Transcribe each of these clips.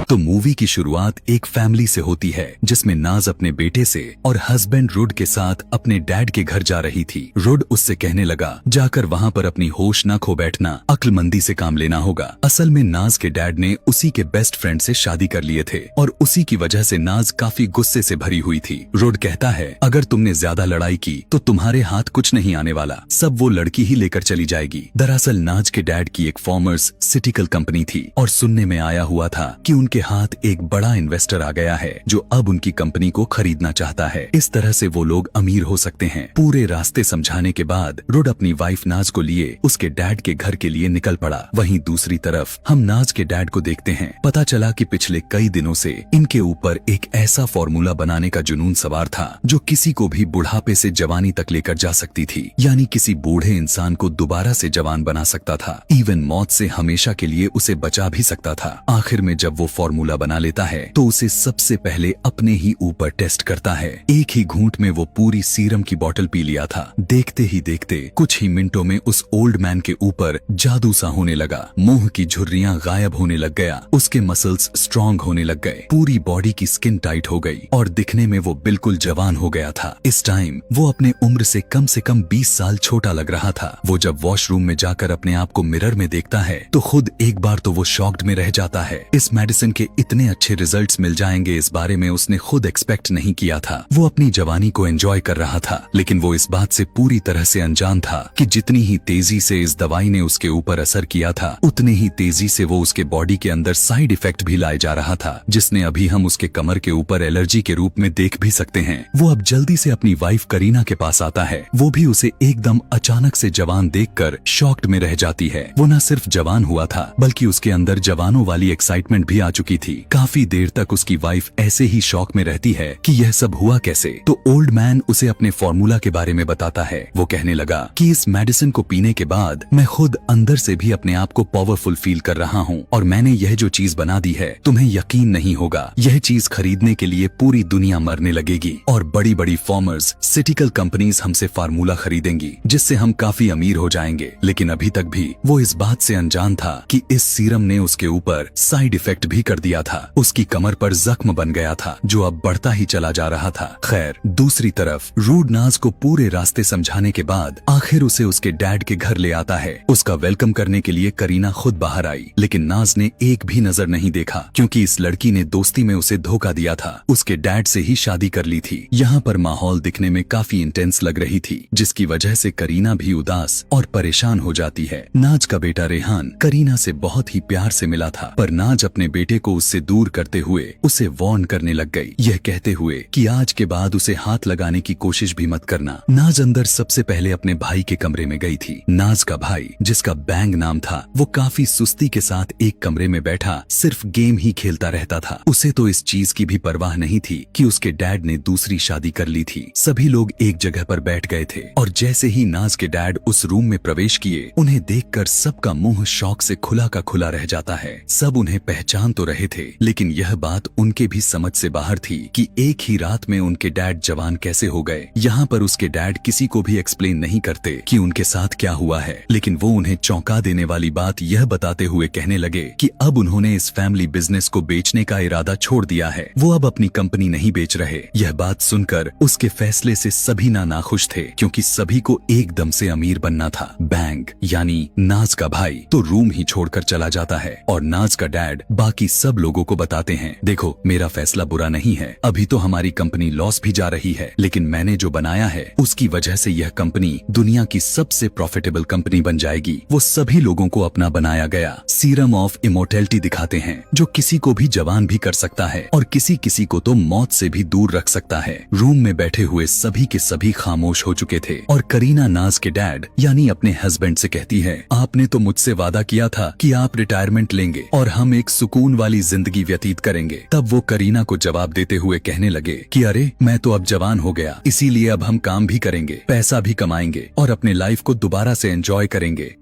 तो मूवी की शुरुआत एक फैमिली से होती है जिसमें नाज अपने बेटे से और हस्बैंड रुड के साथ अपने डैड के घर जा रही थी। रुड उससे कहने लगा, जाकर वहाँ पर अपनी होश न खो बैठना, अक्लमंदी से काम लेना होगा। असल में नाज के डैड ने उसी के बेस्ट फ्रेंड से शादी कर लिए थे और उसी की वजह से नाज काफी गुस्से से भरी हुई थी। रुड कहता है, अगर तुमने ज्यादा लड़ाई की तो तुम्हारे हाथ कुछ नहीं आने वाला, सब वो लड़की ही लेकर चली जाएगी। दरअसल नाज के डैड की एक फॉर्मर्स सिटिकल कंपनी थी और सुनने में आया हुआ था कि उनके हाथ एक बड़ा इन्वेस्टर आ गया है जो अब उनकी कंपनी को खरीदना चाहता है। इस तरह से वो लोग अमीर हो सकते हैं। पूरे रास्ते समझाने के बाद रुड अपनी वाइफ नाज को लिए उसके डैड के घर के लिए निकल पड़ा। वहीं दूसरी तरफ हम नाज के डैड को देखते हैं। पता चला कि पिछले कई दिनों से इनके ऊपर एक ऐसा फॉर्मूला बनाने का जुनून सवार था जो किसी को भी बुढ़ापे से जवानी तक लेकर जा सकती थी, यानी किसी बूढ़े इंसान को दोबारा से जवान बना सकता था, इवन मौत से हमेशा के लिए उसे बचा भी सकता था। आखिर में जब वो फॉर्मूला बना लेता है तो उसे सबसे पहले अपने ही ऊपर टेस्ट करता है। एक ही घूंट में वो पूरी सीरम की बोतल पी लिया था। देखते ही देखते कुछ ही मिनटों में उस ओल्ड मैन के ऊपर जादू सा होने लगा। मुंह की झुर्रियां गायब होने लग गया, उसके मसल्स स्ट्रॉन्ग होने लग गए, पूरी बॉडी की स्किन टाइट हो गई और दिखने में वो बिल्कुल जवान हो गया था। इस टाइम वो अपने उम्र से कम 20 साल छोटा लग रहा था। वो जब वॉशरूम में जाकर अपने आप को मिरर में देखता है तो खुद एक बार तो वो शॉक्ड में रह जाता है। इस मेडिसिन के इतने अच्छे रिजल्ट्स मिल जाएंगे इस बारे में उसने खुद एक्सपेक्ट नहीं किया था। वो अपनी जवानी को एंजॉय कर रहा था, लेकिन वो इस बात से पूरी तरह से अनजान था कि जितनी ही तेजी से इस दवाई ने उसके ऊपर असर किया था उतने ही तेजी से वो उसके बॉडी के अंदर साइड इफेक्ट भी लाए जा रहा था, जिसने अभी हम उसके कमर के ऊपर एलर्जी के रूप में देख भी सकते हैं। वो अब जल्दी से अपनी वाइफ करीना के पास आता है। वो भी उसे एकदम अचानक से जवान देखकर शॉक्ड में रह जाती है। वो न सिर्फ जवान हुआ था बल्कि उसके अंदर जवानों वाली एक्साइटमेंट भी आ चुकी थी। काफी देर तक उसकी वाइफ ऐसे ही शॉक में रहती है कि यह सब हुआ कैसे। तो ओल्ड मैन उसे अपने फॉर्मूला के बारे में बताता है। वो कहने लगा कि इस मेडिसिन को पीने के बाद मैं खुद अंदर से भी अपने आप को पावरफुल फील कर रहा हूँ और मैंने यह जो चीज बना दी है तुम्हें यकीन नहीं होगा, यह चीज खरीदने के लिए पूरी दुनिया मरने लगेगी और बड़ी बड़ी फॉर्मर्स सिटिकल कंपनीज हमसे फार्मूला खरीदेंगी जिससे हम काफी अमीर हो जाएंगे। लेकिन अभी तक भी वो इस बात से अनजान था कि इस सीरम ने उसके ऊपर साइड इफेक्ट भी कर दिया था। उसकी कमर पर जख्म बन गया था जो अब बढ़ता ही चला जा रहा था। खैर, दूसरी तरफ रूड नाज को पूरे रास्ते समझाने के बाद आखिर उसे उसके डैड के घर ले आता है। उसका वेलकम करने के लिए करीना खुद बाहर आई, लेकिन नाज ने एक भी नजर नहीं देखा क्योंकि इस लड़की ने दोस्ती में उसे धोखा दिया था। उसके डैड से ही शादी कर ली थी। यहाँ पर माहौल दिखने में काफी इंटेंस लग रही थी जिसकी वजह से करीना भी उदास और परेशान हो जाती है। नाज का बेटा रेहान करीना से बहुत ही प्यार से मिला था, पर नाज अपने बेटे को उससे दूर करते हुए उसे वार्न करने लग गई, यह कहते हुए कि आज के बाद उसे हाथ लगाने की कोशिश भी मत करना। नाज अंदर सबसे पहले अपने भाई के कमरे में गई थी। नाज का भाई, जिसका बैंग नाम था, वो काफी सुस्ती के साथ एक कमरे में बैठा सिर्फ गेम ही खेलता रहता था। उसे तो इस चीज की भी परवाह नहीं थी कि उसके डैड ने दूसरी शादी कर ली थी। सभी लोग एक जगह पर बैठ गए थे और जैसे ही नाज के डैड उस रूम में प्रवेश किए, उन्हें देखकर सबका मुंह शौक से खुला का खुला रह जाता है। सब उन्हें पहचान तो रहे थे, लेकिन यह बात उनके भी समझ से बाहर थी कि एक ही रात में उनके डैड जवान कैसे हो गए। यहाँ पर उसके डैड किसी को भी एक्सप्लेन नहीं करते कि उनके साथ क्या हुआ है, लेकिन वो उन्हें चौंका देने वाली बात यह बताते हुए कहने लगे कि अब उन्होंने इस फैमिली बिजनेस को बेचने का इरादा छोड़ दिया है। वो अब अपनी कंपनी नहीं बेच रहे। यह बात सुनकर उसके फैसले से सभी नाखुश थे क्योंकि सभी को एकदम से अमीर बनना था। बैंग यानी नाज का भाई तो रूम ही छोड़कर चला जाता है और नाज का डैड बाकी सब लोगों को बताते हैं, देखो मेरा फैसला बुरा नहीं है, अभी तो हमारी कंपनी लॉस भी जा रही है, लेकिन मैंने जो बनाया है उसकी वजह से यह कंपनी दुनिया की सबसे प्रॉफिटेबल कंपनी बन जाएगी। वो सभी लोगों को अपना बनाया गया सीरम ऑफ इमोर्टैलिटी दिखाते हैं जो किसी को भी जवान भी कर सकता है और किसी किसी को तो मौत से भी दूर रख सकता है। रूम में बैठे हुए सभी के सभी खामोश हो चुके थे और करीना नाज के डैड यानी अपने हस्बैंड से कहती है, आपने तो मुझसे वादा किया था कि आप रिटायरमेंट लेंगे और हम एक सुकून वाली जिंदगी व्यतीत करेंगे। तब वो करीना को जवाब देते हुए कहने लगे कि अरे मैं तो अब जवान हो गया, इसीलिए अब हम काम भी करेंगे, पैसा भी कमाएंगे और अपने लाइफ को दोबारा से एंजॉय करेंगे।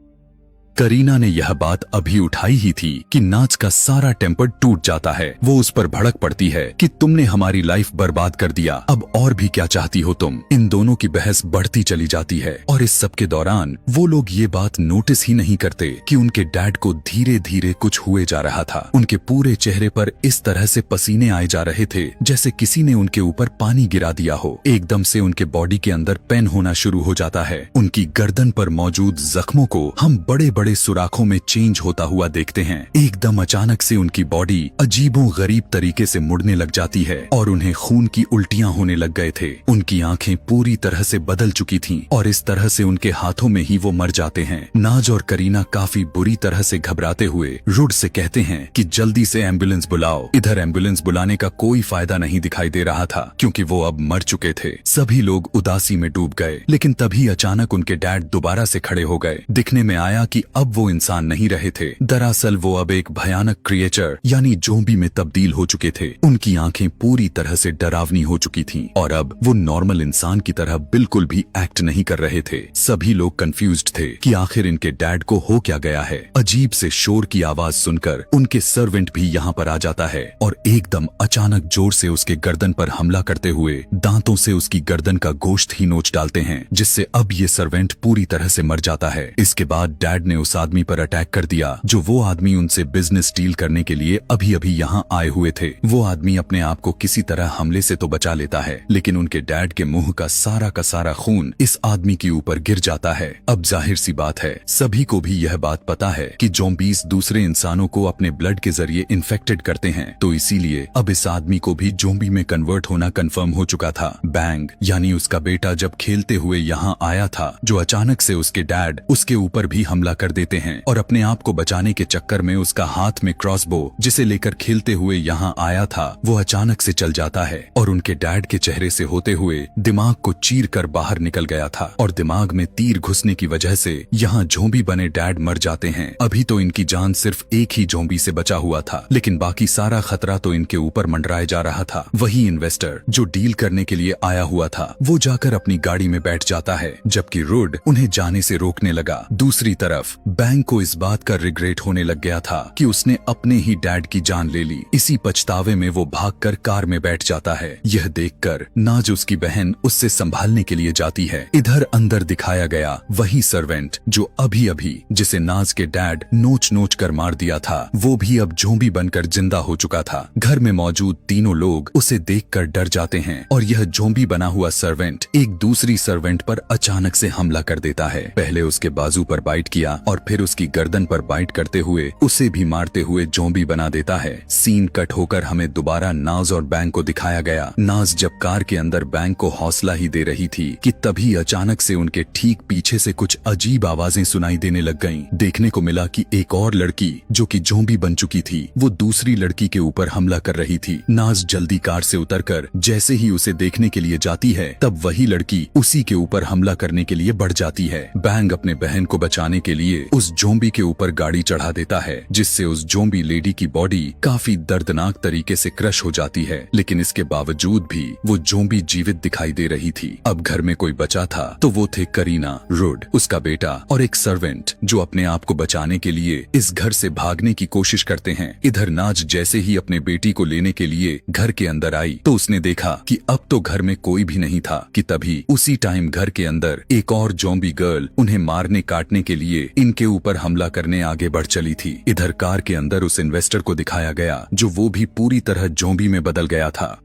करीना ने यह बात अभी उठाई ही थी कि नाज का सारा टेम्पर टूट जाता है। वो उस पर भड़क पड़ती है कि तुमने हमारी लाइफ बर्बाद कर दिया, अब और भी क्या चाहती हो तुम। इन दोनों की बहस बढ़ती चली जाती है और इस सब के दौरान वो लोग ये बात नोटिस ही नहीं करते कि उनके डैड को धीरे धीरे कुछ हुए जा रहा था। उनके पूरे चेहरे पर इस तरह से पसीने आए जा रहे थे जैसे किसी ने उनके ऊपर पानी गिरा दिया हो। एकदम से उनके बॉडी के अंदर पेन होना शुरू हो जाता है। उनकी गर्दन पर मौजूद जख्मों को हम बड़े बड़े सुराखों में चेंज होता हुआ देखते हैं। एकदम अचानक से उनकी बॉडी अजीबो गरीब तरीके से मुड़ने लग जाती है और उन्हें खून की उल्टियां होने लग गए थे। उनकी आंखें पूरी तरह से बदल चुकी थीं और इस तरह से उनके हाथों में ही वो मर जाते हैं। नाज और करीना काफी बुरी तरह से घबराते हुए रुड से कहते हैं कि जल्दी से एम्बुलेंस बुलाओ। इधर एम्बुलेंस बुलाने का कोई फायदा नहीं दिखाई दे रहा था क्योंकि वो अब मर चुके थे। सभी लोग उदासी में डूब गए, लेकिन तभी अचानक उनके डैड दोबारा से खड़े हो गए। दिखने में आया कि अब वो इंसान नहीं रहे थे। दरअसल वो अब एक भयानक क्रिएचर यानी ज़ॉम्बी में तब्दील हो चुके थे। उनकी आंखें पूरी तरह से डरावनी हो चुकी थीं और अब वो नॉर्मल इंसान की तरह बिल्कुल भी एक्ट नहीं कर रहे थे। सभी लोग कंफ्यूज्ड थे कि आखिर इनके डैड को हो क्या गया है। अजीब से शोर की आवाज सुनकर उनके सर्वेंट भी यहाँ पर आ जाता है और एकदम अचानक जोर से उसके गर्दन पर हमला करते हुए दांतों से उसकी गर्दन का गोश्त ही नोच डालते हैं, जिससे अब ये सर्वेंट पूरी तरह से मर जाता है। इसके बाद डैड ने उस आदमी पर अटैक कर दिया जो वो आदमी उनसे बिजनेस डील करने के लिए अभी अभी यहाँ आए हुए थे। वो आदमी अपने आप को किसी तरह हमले से तो बचा लेता है, लेकिन उनके डैड के मुंह का सारा खून इस आदमी के ऊपर गिर जाता है। अब जाहिर सी बात है, सभी को भी यह बात पता है कि ज़ॉम्बीज़ दूसरे इंसानों को अपने ब्लड के जरिए इन्फेक्टेड करते हैं, तो इसीलिए अब इस आदमी को भी ज़ॉम्बी में कन्वर्ट होना कंफर्म हो चुका था। बैंग यानी उसका बेटा जब खेलते हुए यहाँ आया था, जो अचानक से उसके डैड उसके ऊपर भी हमला कर देते हैं और अपने आप को बचाने के चक्कर में उसका हाथ में क्रॉसबो जिसे लेकर खेलते हुए यहाँ आया था वो अचानक से चल जाता है और उनके डैड के चेहरे से होते हुए दिमाग को चीर कर बाहर निकल गया था और दिमाग में तीर घुसने की वजह से यहाँ ज़ॉम्बी बने डैड मर जाते हैं। अभी तो इनकी जान सिर्फ एक ही ज़ॉम्बी से बचा हुआ था, लेकिन बाकी सारा खतरा तो इनके ऊपर मंडराए जा रहा था। वही इन्वेस्टर जो डील करने के लिए आया हुआ था वो जाकर अपनी गाड़ी में बैठ जाता है, जबकि रुड उन्हें जाने से रोकने लगा। दूसरी तरफ बैंक को इस बात का रिग्रेट होने लग गया था कि उसने अपने ही डैड की जान ले ली। इसी पछतावे में वो भागकर कार में बैठ जाता है। यह देखकर नाज उसकी बहन उससे संभालने के लिए जाती है। इधर अंदर दिखाया गया वही सर्वेंट जो अभी अभी जिसे नाज के डैड नोच नोच कर मार दिया था, वो भी अब ज़ॉम्बी बनकर जिंदा हो चुका था। घर में मौजूद तीनों लोग उसे देखकर डर जाते हैं और यह ज़ॉम्बी बना हुआ सर्वेंट एक दूसरी सर्वेंट पर अचानक से हमला कर देता है। पहले उसके बाजू पर बाइट किया और फिर उसकी गर्दन पर बाइट करते हुए उसे भी मारते हुए ज़ॉम्बी बना देता है। सीन कट होकर हमें दोबारा नाज और बैंक को दिखाया गया। नाज जब कार के अंदर बैंक को हौसला ही दे रही थी कि तभी अचानक से उनके ठीक पीछे से कुछ अजीब आवाजें सुनाई देने लग गईं। देखने को मिला कि एक और लड़की जो कि ज़ॉम्बी बन चुकी थी वो दूसरी लड़की के ऊपर हमला कर रही थी। नाज जल्दी कार से उतरकर जैसे ही उसे देखने के लिए जाती है तब वही लड़की उसी के ऊपर हमला करने के लिए बढ़ जाती है। बैंग अपने बहन को बचाने के लिए उस ज़ॉम्बी के ऊपर गाड़ी चढ़ा देता है, जिससे उस ज़ॉम्बी लेडी की बॉडी काफी दर्दनाक तरीके से क्रश हो जाती है, लेकिन इसके बावजूद भी वो ज़ॉम्बी जीवित दिखाई दे रही थी। अब घर में कोई बचा था तो वो थे करीना, रुड, उसका बेटा और एक सर्वेंट जो अपने आप को बचाने के लिए इस घर से भागने की कोशिश करते हैं। इधर नाज जैसे ही अपने बेटी को लेने के लिए घर के अंदर आई तो उसने देखा कि अब तो घर में कोई भी नहीं था कि तभी उसी टाइम घर के अंदर एक और ज़ॉम्बी गर्ल उन्हें मारने काटने के लिए इनके ऊपर हमला करने आगे बढ़ चली थी। इधर कार के अंदर उस इन्वेस्टर को दिखाया गया जो वो भी पूरी तरह ज़ॉम्बी में बदल गया था।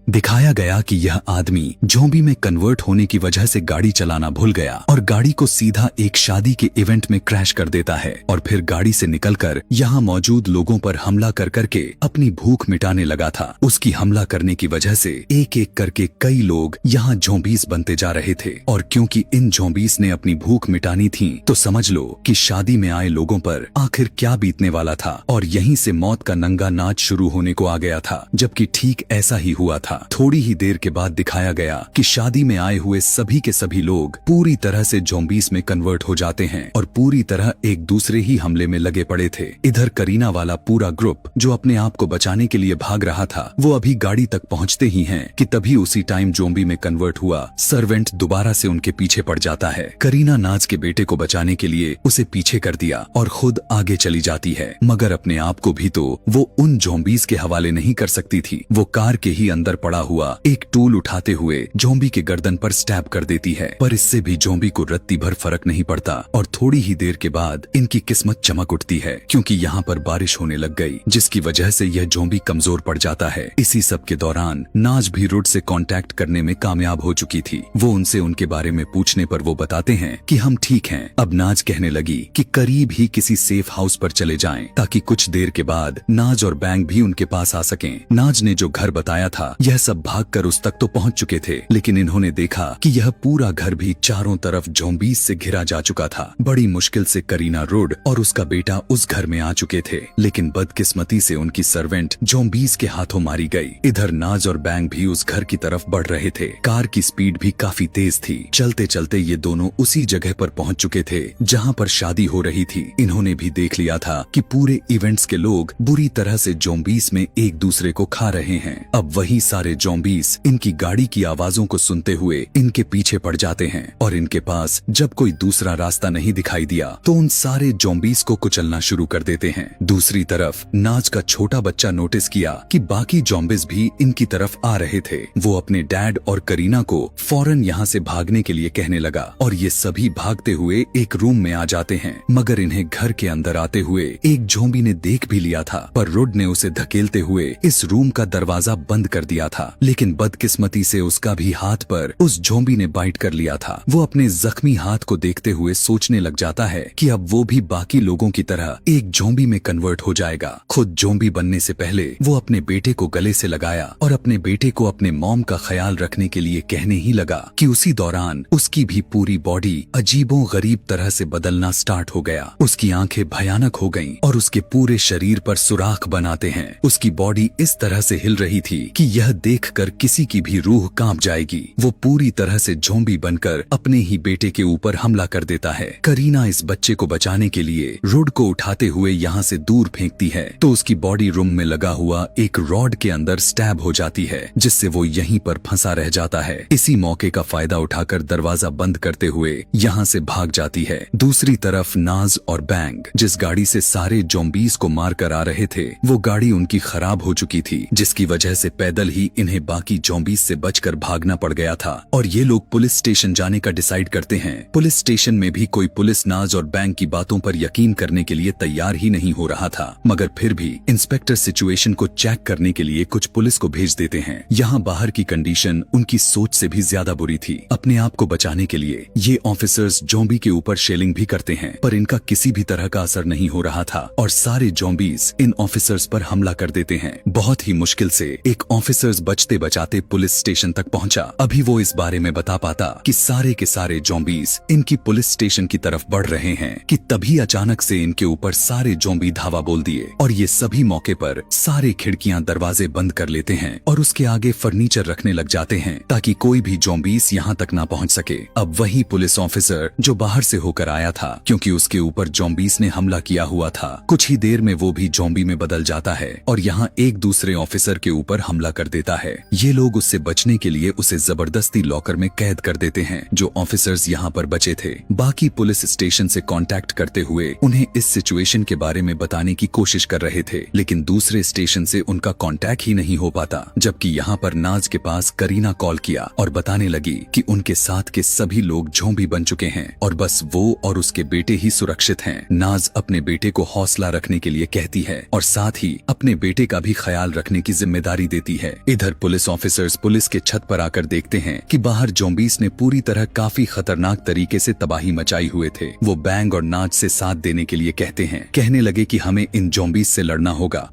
दिखाया गया कि यह आदमी ज़ॉम्बी में कन्वर्ट होने की वजह से गाड़ी चलाना भूल गया और गाड़ी को सीधा एक शादी के इवेंट में क्रैश कर देता है और फिर गाड़ी से निकलकर यहाँ मौजूद लोगों पर हमला कर करके अपनी भूख मिटाने लगा था। उसकी हमला करने की वजह से एक एक करके कई लोग यहाँ ज़ॉम्बीज़ बनते जा रहे थे और क्योंकि इन ज़ॉम्बीज़ ने अपनी भूख मिटानी थी तो समझ लो कि शादी में आए लोगों पर आखिर क्या बीतने वाला था और यहीं से मौत का नंगा नाच शुरू होने को आ गया था, जबकि ठीक ऐसा ही हुआ था। था। थोड़ी ही देर के बाद दिखाया गया कि शादी में आए हुए सभी के सभी लोग पूरी तरह से ज़ॉम्बीज़ में कन्वर्ट हो जाते हैं और पूरी तरह एक दूसरे ही हमले में लगे पड़े थे। इधर करीना वाला पूरा ग्रुप जो अपने आप को बचाने के लिए भाग रहा था, वो अभी गाड़ी तक पहुंचते ही हैं कि तभी उसी टाइम ज़ॉम्बी में कन्वर्ट हुआ सर्वेंट दोबारा से उनके पीछे पड़ जाता है। करीना नाज के बेटे को बचाने के लिए उसे पीछे कर दिया और खुद आगे चली जाती है, मगर अपने आप को भी तो वो उन ज़ॉम्बीज़ के हवाले नहीं कर सकती थी। वो कार के ही अंदर पड़ा हुआ एक टूल उठाते हुए ज़ॉम्बी के गर्दन पर स्टैब कर देती है, पर इससे भी ज़ॉम्बी को रत्ती भर फर्क नहीं पड़ता और थोड़ी ही देर के बाद इनकी किस्मत चमक उठती है, क्योंकि यहाँ पर बारिश होने लग गई, जिसकी वजह से यह ज़ॉम्बी कमजोर पड़ जाता है। इसी सब के दौरान नाज भी रुड से कांटेक्ट करने में कामयाब हो चुकी थी। वो उनसे उनके बारे में पूछने पर वो बताते हैं कि हम ठीक हैं। अब नाज कहने लगी कि करीब ही किसी सेफ हाउस पर चले जाएं, ताकि कुछ देर के बाद नाज और बैंग भी उनके पास आ सकें। नाज ने जो घर बताया था, यह सब भागकर उस तक तो पहुंच चुके थे, लेकिन इन्होंने देखा कि यह पूरा घर भी चारों तरफ ज़ॉम्बीज़ से घिरा जा चुका था। बड़ी मुश्किल से करीना, रुड और उसका बेटा उस घर में आ चुके थे, लेकिन बदकिस्मती से उनकी सर्वेंट ज़ॉम्बीज़ के हाथों मारी गई। इधर नाज और बैंग भी उस घर की तरफ बढ़ रहे थे। कार की स्पीड भी काफी तेज थी। चलते चलते ये दोनों उसी जगह पर पहुंच चुके थे जहां पर शादी हो रही थी। इन्होंने भी देख लिया था कि पूरे इवेंट्स के लोग बुरी तरह से ज़ॉम्बीज़ में एक दूसरे को खा रहे हैं। अब वही सारे ज़ॉम्बीज़ इनकी गाड़ी की आवाजों को सुनते हुए इनके पीछे पड़ जाते हैं और इनके पास जब कोई दूसरा रास्ता नहीं दिखाई दिया तो उन सारे ज़ॉम्बीज़ को कुचलना शुरू कर देते हैं। दूसरी तरफ नाज का छोटा बच्चा नोटिस किया कि बाकी ज़ॉम्बीज़ भी इनकी तरफ आ रहे थे। वो अपने डैड और करीना को फौरन यहाँ से भागने के लिए कहने लगा और ये सभी भागते हुए एक रूम में आ जाते हैं, मगर इन्हें घर के अंदर आते हुए एक ज़ॉम्बी ने देख भी लिया था, पर रुड ने उसे धकेलते हुए इस रूम का दरवाजा बंद कर दिया था। लेकिन बदकिस्मती से उसका भी हाथ पर उस ज़ॉम्बी ने बाइट कर लिया था। वो अपने जख्मी हाथ को देखते हुए सोचने लग जाता है कि अब वो भी बाकी लोगों की तरह एक ज़ॉम्बी में कन्वर्ट हो जाएगा। खुद ज़ॉम्बी बनने से पहले वो अपने बेटे को गले से लगाया और अपने बेटे को अपने मॉम का ख्याल रखने के लिए कहने ही लगा कि उसी दौरान उसकी भी पूरी बॉडी अजीबो गरीब तरह से बदलना स्टार्ट हो गया। उसकी आंखें भयानक हो गईं और उसके पूरे शरीर पर सुराख बनाते हैं। उसकी बॉडी इस तरह से हिल रही थी कि यह देखकर किसी की भी रूह कांप जाएगी। वो पूरी तरह से ज़ॉम्बी बनकर अपने ही बेटे के ऊपर हमला कर देता है। करीना इस बच्चे को बचाने के लिए रुड को उठाते हुए यहाँ से दूर फेंकती है तो उसकी बॉडी रूम में लगा हुआ एक रॉड के अंदर स्टैब हो जाती है, जिससे वो यहीं पर फंसा रह जाता है। इसी मौके का फायदा उठाकर दरवाजा बंद करते हुए यहाँ से भाग जाती है। दूसरी तरफ नाज और बैंग जिस गाड़ी से सारे ज़ॉम्बीज़ को मार कर आ रहे थे, वो गाड़ी उनकी खराब हो चुकी थी, जिसकी वजह से पैदल ही इन्हें बाकी ज़ॉम्बीज़ से बचकर भागना पड़ गया था। और ये लोग पुलिस स्टेशन जाने का डिसाइड करते हैं। पुलिस स्टेशन में भी कोई पुलिस नाज और बैंग की बातों पर यकीन करने के लिए तैयार ही नहीं हो रहा था, मगर फिर भी इंस्पेक्टर सिचुएशन को चेक करने के लिए कुछ पुलिस को भेज देते हैं। यहाँ बाहर की कंडीशन उनकी सोच से भी ज्यादा बुरी थी। अपने आप को बचाने के लिए ये ऑफिसर्स ज़ॉम्बी के ऊपर शेलिंग भी करते हैं, पर इनका किसी भी तरह का असर नहीं हो रहा था और सारे ज़ॉम्बीज़ इन ऑफिसर्स पर हमला कर देते हैं। बहुत ही मुश्किल से एक ऑफिसर्स बचते बचाते पुलिस स्टेशन तक पहुंचा। अभी वो इस बारे में बता पाता कि सारे के सारे ज़ॉम्बीज़ इनकी पुलिस स्टेशन की तरफ बढ़ रहे हैं कि तभी अचानक से इनके ऊपर सारे ज़ॉम्बी धावा बोल दिए और ये सभी मौके पर सारे खिड़कियां दरवाजे बंद कर लेते हैं और उसके आगे फर्नीचर रखने लग जाते हैं ताकि कोई भी ज़ॉम्बीज़ यहाँ तक ना पहुँच सके। अब वही पुलिस ऑफिसर जो बाहर से होकर आया था, क्योंकि उसके ऊपर ज़ॉम्बीज़ ने हमला किया हुआ था, कुछ ही देर में वो भी ज़ॉम्बी में बदल जाता है और यहाँ एक दूसरे ऑफिसर के ऊपर हमला कर देता है। ये लोग उससे बचने के लिए उसे जबरदस्ती लॉकर में कैद कर देते हैं। जो ऑफिसर्स यहाँ पर बचे थे, बाकी पुलिस स्टेशन से कांटेक्ट करते हुए उन्हें इस सिचुएशन के बारे में बताने की कोशिश कर रहे थे, लेकिन दूसरे स्टेशन से उनका कांटेक्ट ही नहीं हो पाता। जबकि यहाँ पर नाज के पास करीना कॉल किया और बताने लगी कि उनके साथ के सभी लोग ज़ॉम्बी बन चुके हैं और बस वो और उसके बेटे ही सुरक्षित हैं। नाज अपने बेटे को हौसला रखने के लिए कहती है और साथ ही अपने बेटे का भी ख्याल रखने की जिम्मेदारी देती है। इधर पुलिस ऑफिसर्स पुलिस के छत पर आकर देखते हैं कि बाहर ज़ॉम्बीज़ ने पूरी तरह काफी खतरनाक तरीके से तबाही मचाई हुए थे। वो बैंग और नाज से साथ देने के लिए कहते हैं। कहने लगे कि हमें इन ज़ॉम्बीज़ से लड़ना होगा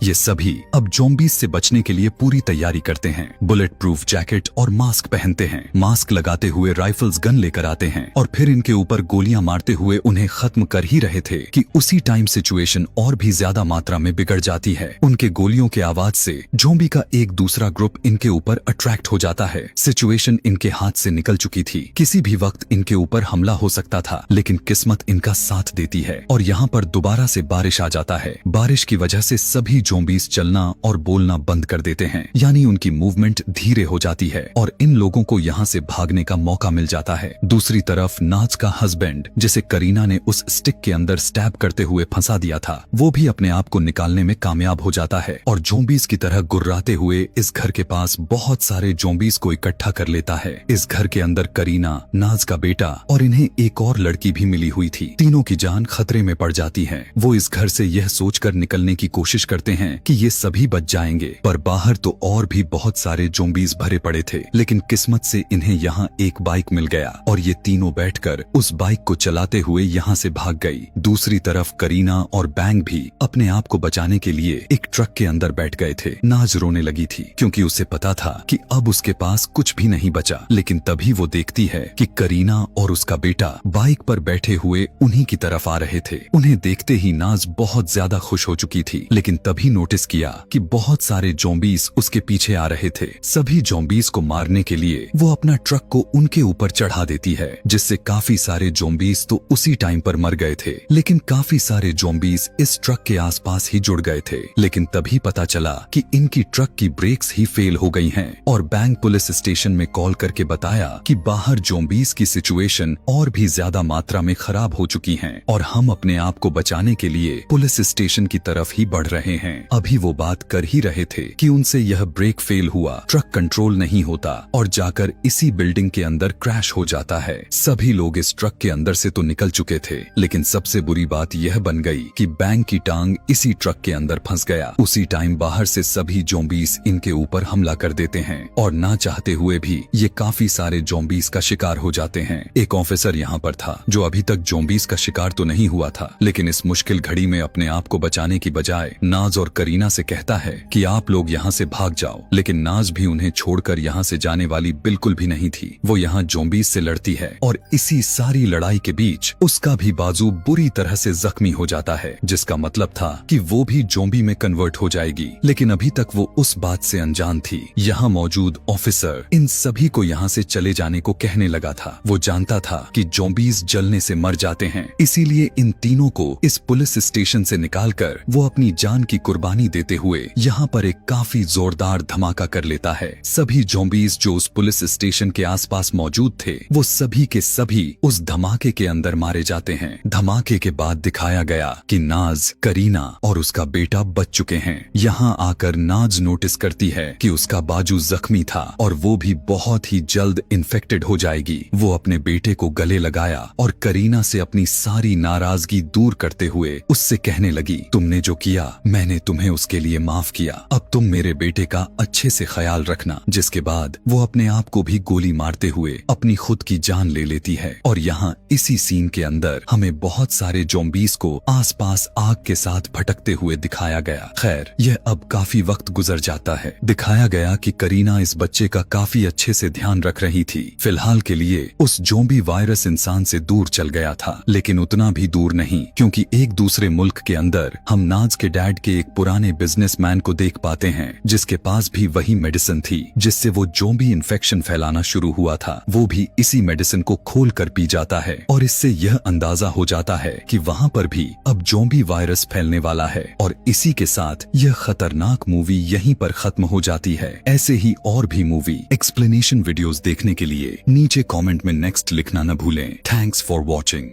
ये सभी अब ज़ॉम्बीज़ से बचने के लिए पूरी तैयारी करते हैं। बुलेट प्रूफ जैकेट और मास्क पहनते हैं। मास्क लगाते हुए राइफल्स गन लेकर आते हैं और फिर इनके ऊपर गोलियां मारते हुए उन्हें खत्म कर ही रहे थे कि उसी टाइम सिचुएशन और भी ज्यादा मात्रा में बिगड़ जाती है। उनके गोलियों के आवाज से ज़ॉम्बी का एक दूसरा ग्रुप इनके ऊपर अट्रैक्ट हो जाता है। सिचुएशन इनके हाथ से निकल चुकी थी। किसी भी वक्त इनके ऊपर हमला हो सकता था, लेकिन किस्मत इनका साथ देती है और यहाँ पर दोबारा से बारिश आ जाता है। बारिश की वजह से सभी ज़ॉम्बीज़ चलना और बोलना बंद कर देते हैं, यानी उनकी मूवमेंट धीरे हो जाती है और इन लोगों को यहाँ से भागने का मौका मिल जाता है। दूसरी तरफ नाज का हस्बैंड, जिसे करीना ने उस स्टिक के अंदर स्टैब करते हुए फंसा दिया था, वो भी अपने आप को निकालने में कामयाब हो जाता है और ज़ॉम्बीज़ की तरह गुर्राते हुए इस घर के पास बहुत सारे ज़ॉम्बीज़ को इकट्ठा कर लेता है। इस घर के अंदर करीना, नाज का बेटा और इन्हें एक और लड़की भी मिली हुई थी। तीनों की जान खतरे में पड़ जाती है। वो इस घर से यह सोचकर निकलने की कोशिश करते हैं कि ये सभी बच जाएंगे, पर बाहर तो और भी बहुत सारे ज़ॉम्बीज़ भरे पड़े थे। लेकिन किस्मत से इन्हें यहाँ एक बाइक मिल गया और ये तीनों बैठकर उस बाइक को चलाते हुए यहाँ से भाग गई। दूसरी तरफ करीना और बैंग भी अपने आप को बचाने के लिए एक ट्रक के अंदर बैठ गए थे। नाज रोने लगी थी क्योंकि उसे पता था कि अब उसके पास कुछ भी नहीं बचा। लेकिन तभी वो देखती है कि करीना और उसका बेटा बाइक पर बैठे हुए उन्हीं की तरफ आ रहे थे। उन्हें देखते ही नाज बहुत ज्यादा खुश हो चुकी थी, लेकिन तभी नोटिस किया कि बहुत सारे ज़ॉम्बीज़ उसके पीछे आ रहे थे। सभी ज़ॉम्बीज़ को मारने के लिए वो अपना ट्रक को उनके ऊपर चढ़ा देती है, जिससे काफी सारे ज़ॉम्बीज़ तो उसी टाइम पर मर गए थे, लेकिन काफी सारे ज़ॉम्बीज़ इस ट्रक के आसपास ही जुड़ गए थे। लेकिन तभी पता चला कि इनकी ट्रक की ब्रेक्स ही फेल हो गई हैं और बैंक पुलिस स्टेशन में कॉल करके बताया कि बाहर ज़ॉम्बीज़ की सिचुएशन और भी ज्यादा मात्रा में खराब हो चुकी है और हम अपने आप को बचाने के लिए पुलिस स्टेशन की तरफ ही बढ़ रहे हैं। अभी वो बात कर ही रहे थे कि उनसे यह ब्रेक फेल हुआ, ट्रक कंट्रोल नहीं होता और जाकर इसी बिल्डिंग के अंदर क्रैश हो जाता है। सभी लोग इस ट्रक के अंदर से तो निकल चुके थे, लेकिन सबसे बुरी बात यह बन गई कि बैंक की टांग इसी ट्रक के अंदर फंस गया। उसी टाइम बाहर से सभी ज़ॉम्बीज़ इनके ऊपर हमला कर देते हैं और ना चाहते हुए भी ये काफी सारे ज़ॉम्बीज़ का शिकार हो जाते हैं। एक ऑफिसर यहाँ पर था जो अभी तक ज़ॉम्बीज़ का शिकार तो नहीं हुआ था, लेकिन इस मुश्किल घड़ी में अपने आप को बचाने की बजाय नाज और करीना से कहता है कि आप लोग यहाँ से भाग जाओ। लेकिन नाज भी उन्हें छोड़कर यहाँ से जाने वाली बिल्कुल भी नहीं थी। वो यहाँ ज़ॉम्बीज़ से लड़ती है और इसी सारी लड़ाई के बीच उसका भी बाजू बुरी तरह से जख्मी हो जाता है, जिसका मतलब था कि वो भी ज़ॉम्बी में कन्वर्ट हो जाएगी। लेकिन अभी तक वो उस बात से अनजान थी। यहाँ मौजूद ऑफिसर इन सभी को यहाँ से चले जाने को कहने लगा था। वो जानता था कि ज़ॉम्बीज़ जलने से मर जाते हैं, इसीलिए इन तीनों को इस पुलिस स्टेशन से निकालकर वो अपनी जान की कुर्बानी देते हुए यहाँ पर एक काफी जोरदार धमाका कर लेता है। सभी ज़ॉम्बीज़ जो उस पुलिस स्टेशन के आसपास मौजूद थे, वो सभी के सभी उस धमाके के अंदर मारे जाते हैं। धमाके के बाद दिखाया गया कि नाज, करीना और उसका बेटा बच चुके हैं। यहाँ आकर नाज नोटिस करती है कि उसका बाजू जख्मी था और वो भी बहुत ही जल्द इन्फेक्टेड हो जाएगी। वो अपने बेटे को गले लगाया और करीना से अपनी सारी नाराजगी दूर करते हुए उससे कहने लगी, तुमने जो किया मैंने तुम्हें उसके लिए माफ किया, अब तुम मेरे बेटे का अच्छे से ख्याल रखना। जिसके बाद वो अपने आप को भी गोली मारते हुए अपनी खुद की जान ले लेती है। और यहाँ इसी सीन के अंदर हमें बहुत सारे ज़ॉम्बीज़ को आसपास आग के साथ भटकते हुए दिखाया गया। खैर, यह अब काफी वक्त गुजर जाता है। दिखाया गया कि करीना इस बच्चे का काफी अच्छे से ध्यान रख रही थी। फिलहाल के लिए उस ज़ॉम्बी वायरस इंसान से दूर चल गया था, लेकिन उतना भी दूर नहीं, क्योंकि एक दूसरे मुल्क के अंदर हम नाज के डैड के एक पुराने बिजनेसमैन को देख पाते हैं, जिसके पास भी वही मेडिसिन थी जिससे वो ज़ॉम्बी इन्फेक्शन फैलाना शुरू हुआ था। वो भी इसी मेडिसिन को खोल कर पी जाता है और इससे यह अंदाजा हो जाता है कि वहाँ पर भी अब ज़ॉम्बी वायरस फैलने वाला है। और इसी के साथ यह खतरनाक मूवी यहीं पर खत्म हो जाती है। ऐसे ही और भी मूवी एक्सप्लेनेशन वीडियोस देखने के लिए नीचे कमेंट में नेक्स्ट लिखना न भूलें। Thanks for watching.